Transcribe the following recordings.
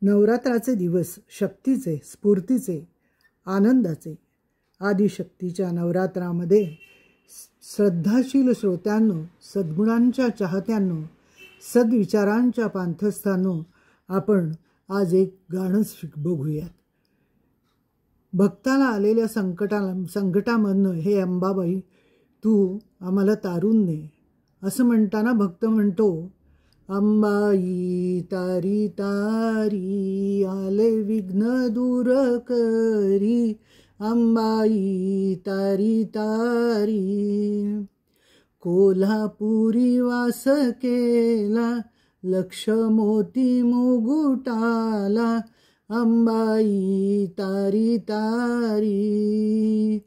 नवरात्राचे दिवस शक्तीचे, स्फूर्तीचे, आनंदाचे. आदिशक्तीच्या नवरात्रामध्ये श्रद्धाशील श्रोत्यांनो, सद्गुणांच्या चाहत्यांनो, सद्विचारांच्या पांथस्थांनो, आपण आज एक गाणं बघूयात. भक्ताला आलेल्या संकटामधनं हे अंबाबाई तू आम्हाला तारून दे असं म्हणताना भक्त म्हणतो, अंबाई तारी तारी आले विघ्न दूर करी, अंबाई तारी तारी. कोल्हापुरी वास केला लक्ष मोती मुगुटाला, अंबाई तारी तारी.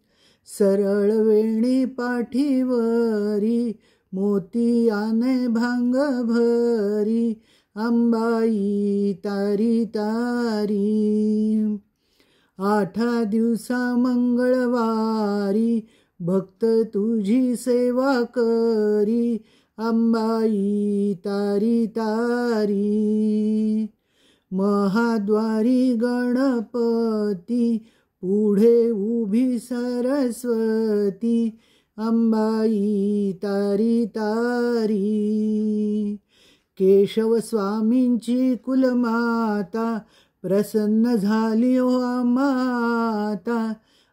सरळ वेणी पाठीवरी मोतियाने भांग भरी, अंबाई तारी तारी. 8 दिवसा मंगळवारी भक्त तुझी सेवा करी, अंबाई तारी तारी. महाद्वारी गणपती पुढे उभी सरस्वती, अंबाई तारी तारी. केशव स्वामींची कुलमाता प्रसन्न झाली हो माता,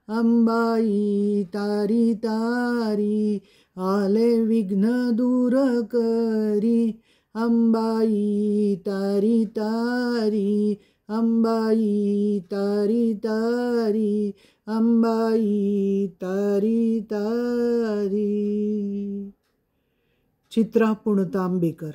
अंबाई तारी तारी. आले विघ्न दूर करी, अंबाई तारी तारी. अंबाई तारी तारी, अंबाई तारी तारी. चित्रा पुणतांबेकर.